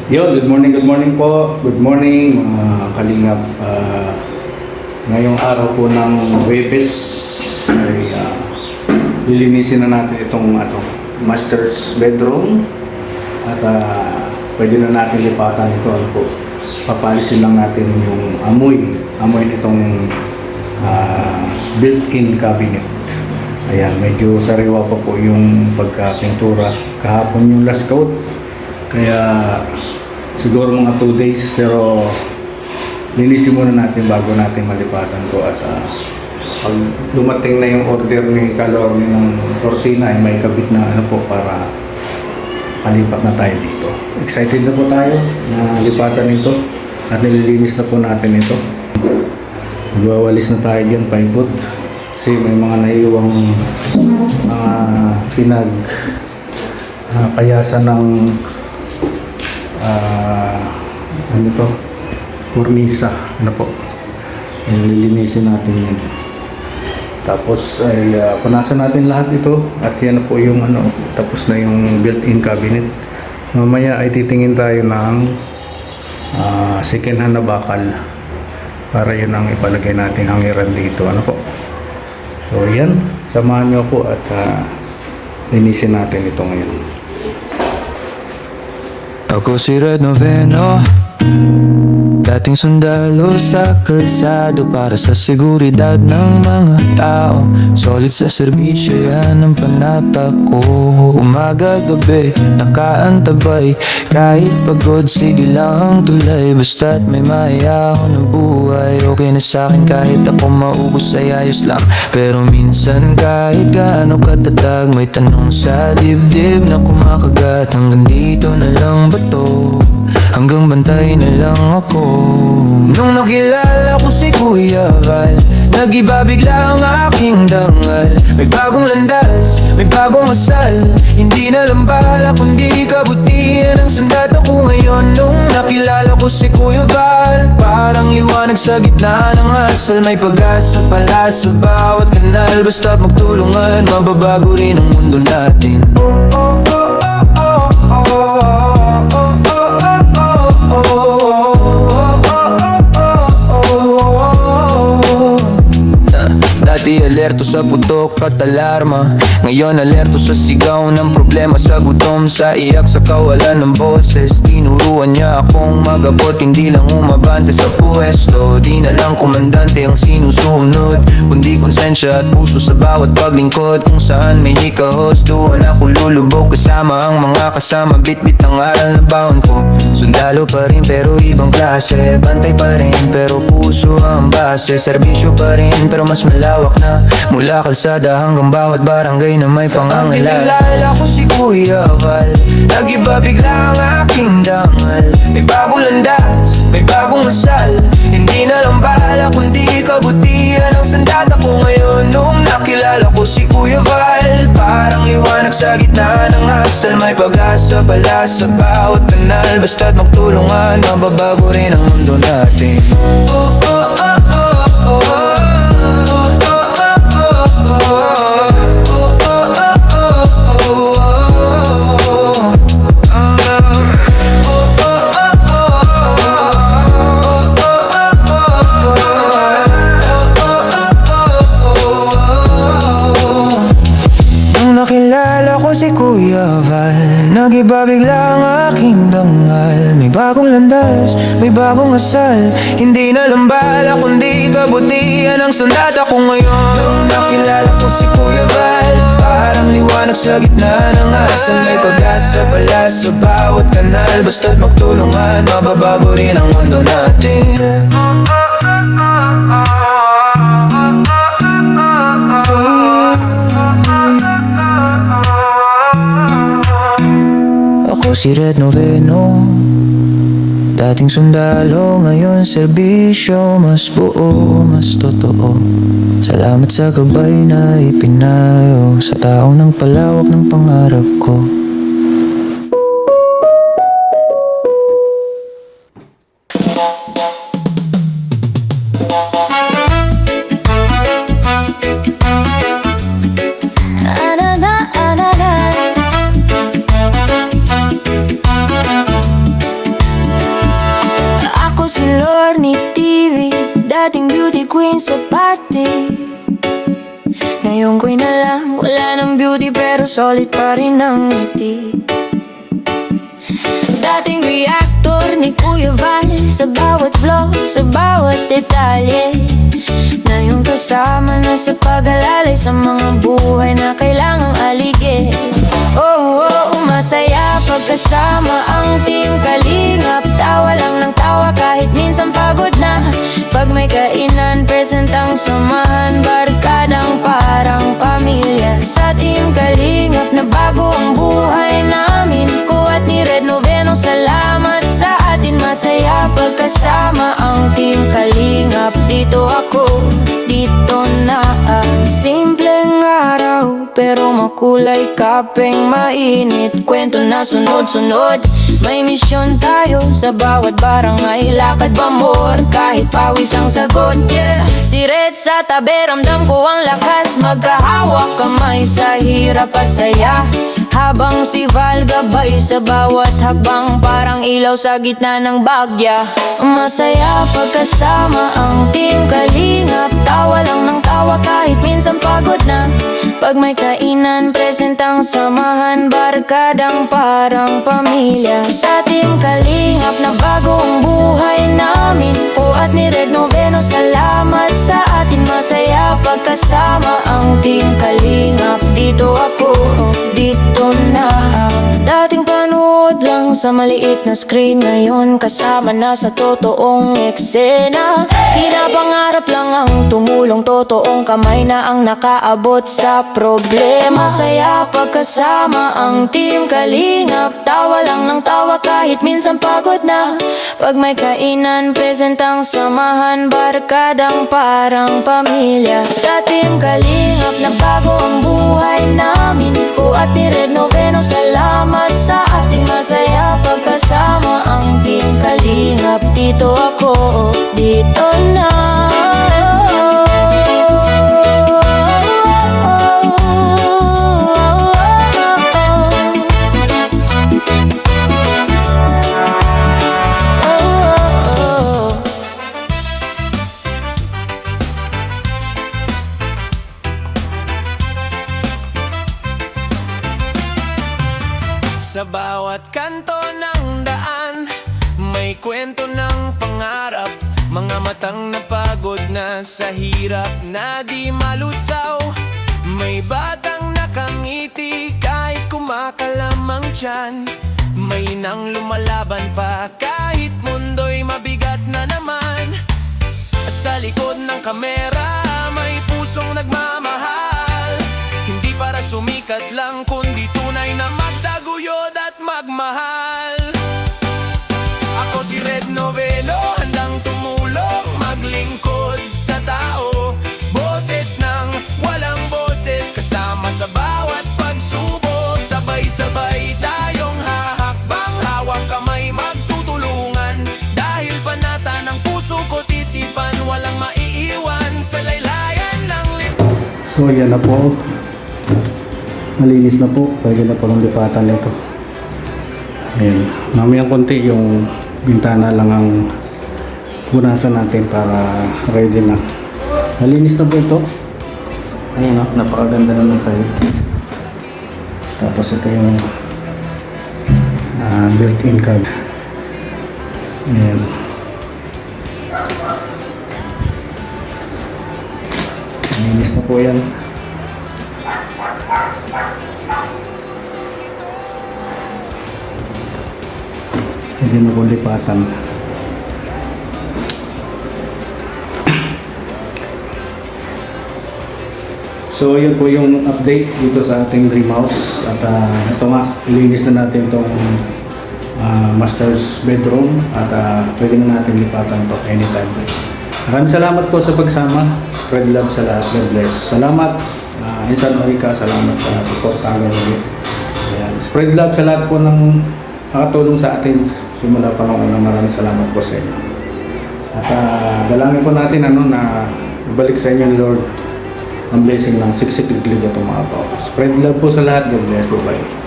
Good morning po. Good morning mga kalingap. Ngayong araw po ng Webes ay lilinisin na natin itong master's bedroom at pwede na natin lipatan ito. Papalisin lang natin yung amoy nitong built-in cabinet. Ayan, medyo sariwa pa po yung pagka-pintura. Kahapon yung last coat. Kaya siguro mga 2 days, pero linisin muna natin bago natin malipatan to. At pag dumating na yung order ni Calor ng cortina ay may kabit na para palipat na tayo dito. Excited na po tayo na lipatan ito at nililinis na po natin ito. Magwawalis na tayo dyan, paikot, kasi may mga naiiwang kayasan ng kornisa. Nililinisin natin yan. Tapos ay punasan natin lahat ito at yan po yung tapos na yung built-in cabinet. Mamaya ay titingin tayo ng second hand na bakal para yun ang ipalagay natin hangiran dito. So yan, samahan nyo ako at linisin natin ito ngayon. Ako si Red Noveno, dating sundalo sa kalsado para sa seguridad ng mga tao. Solid sa serbisyo, yan ang panata ko. Umaga gabi, nakaantabay. Kahit pagod, sige lang tulay. Basta't may mayayaw ng buhay, okay na sa'kin kahit ako maubos ay ayos lang. Pero minsan kahit gaano katatag, may tanong sa dibdib na kumakagat. Hanggang dito na lang ba to? Hanggang bantay na lang ako. Nung nakilala ko si Kuya Val, nag-iba bigla ang aking dangal. May bagong landas, may bagong asal. Hindi na lang bala kundi kabutihan ang sandata ko ngayon. Nung nakilala ko si Kuya Val, parang liwanag sa gitna ng asal. May pag-asa pala sa bawat kanal. Basta't magtulungan, mababago rin ang mundo natin. Dati alerto sa putok at alarma, ngayon alerto sa sigaw ng problema, sa gutom, sa iyak, sa kawalan ng boses. Tinuruan niya akong magabot, hindi lang umabante sa pwesto. Di na lang komandante ang sinusunod, kundi konsensya at puso sa bawat paglingkod. Kung saan may hikahos, doon ako lulubog kasama ang mga kasama. Bit-bit ang aral na baon ko. Sundalo pa rin pero ibang klase, bantay pa rin pero puso ang base. Serbisyo pa rin pero mas malawak na, mula kalsada hanggang bawat barangay na may pangangailangan. Nakilala ko si Kuya Val, nag-iba bigla ang aking dangal. May bagong landas, may bagong asal. Hindi na lang bala kundi kabutihan ang sandata ko ngayon. Nung nakilala ko si Kuya Val, parang liwanag sa gitna ng asal. May pag-asa pala sa bawat kanal. Basta't magtulungan, mababago rin ang mundo natin. Nakilala ko si Kuya Val, nag-iba bigla ang aking dangal. May bagong landas, may bagong asal. Hindi na lang bala kundi kabutihan ang sandata ko ngayon. Nung nakilala ko si Kuya Val, parang liwanag sa gitna ng asal. May pag-asa pala sa bawat kanal. Basta't magtulungan, mababago rin ang mundo natin. Ako si Red Noveno, dating sundalo, ngayon serbisyo. Mas buo, mas totoo. Salamat sa gabay na ipinayo sa taong ng palawak ng pangarap ko. dating beauty queen sa party. Ngayon ko'y na lang, wala ng beauty pero solid pa rin ang ngiti. Dating reactor ni Kuya Val, sa bawat flow, sa bawat detalye. Ngayon kasama na sa pag-alalay, sa mga buhay na kailangang aligid. Oh, oh, masaya pagkasama ang team Kalingap. Tawa lang ng tawa kahit minsan pagod na. Pag may kainan, present ang samahan. Barkadang parang pamilya. Sa team Kalingap na bago ang buhay namin. Ko at ni Red Noveno, salamat sa atin. Masaya pagkasama ang team Kalingap. Dito ako, dito na. Simpleng araw pero makulay, kapeng mainit. Kwento na sunod-sunod, may misyon tayo sa bawat barangay. Lakad ba more, kahit pawis ang sagot, yeah. Si Red sa tabi, ramdam ko ang lakas. Magkahawak kamay sa hirap at saya, habang si Val gabay sa bawat habang. Parang ilaw sa gitna ng bagya. Masaya pagkasama ang team Kalingap. Tawa lang ng tawa kahit minsan pagod na. Pag may kainan, present ang samahan. Barkadang parang pamilya. Sa team Kalingap na bago ang buhay namin. Ko at ni Red Noveno, salamat sa atin. Masaya pagkasama ang team Kalingap. Dito ako, dito na. Dating panood lang sa maliit na screen, ngayon kasama na sa totoong eksena. Hinapangarap lang ang tumulong, totoong kamay na ang nakaabot sa problema. Saya pagkasama ang team Kalingap. Tawa lang ng tawa kahit minsan pagod na. Pag may kainan, present ang samahan. Barkadang parang pamilya. Sa team Kalingap na bago ang buhay namin. Ko at ni Red Noveno, salamat sa ating. Masaya pagkasama ang team Kalingap. Dito ako, dito na. Sa bawat kanto ng daan, may kwento ng pangarap. Mga matang napagod na sa hirap na di malusaw. May batang nakangiti kahit kumakalamang tiyan. May nang lumalaban pa kahit mundo'y mabigat na naman. At sa likod ng kamera, may pusong nagmamahal. Hindi para sumikat lang, kundi tunay na magtaguyod at magmahal. Ako si Red Noveno, handang tumulong, maglingkod sa tao. Boses ng walang boses, kasama sa bawat pagsubok. Sabay-sabay tayong hahakbang, hawak kamay magtutulungan. Dahil panata ng puso ko't isipan, walang maiiwan sa laylayan ng So yan na po, malinis na po, pwede na po ng lipatan nito. Ayan, mamayang konti yung bintana lang ang punasan natin para ready na. Malinis na po ito. Ayan o, napakaganda naman sa'yo. Tapos ito yung built-in card. Ayan. Malinis na po yan. Hindi na po lipatan. So yun po yung update dito sa ating dream house. At ito nga, ilinis na natin itong master's bedroom. At pwede na natin lipatan to anytime. Maraming salamat po sa pagsama. Spread love sa lahat. God bless. Salamat. Insan Marika, salamat sa support namin ulit. Spread love sa lahat po ng nakatulong sa atin simula pa noong una. Maraming salamat po sa inyo. At dalangin po natin na ibalik sa inyo Lord ang blessing ng siksik-liglig at mga tao. Spread love po sa lahat. God bless po. Bye.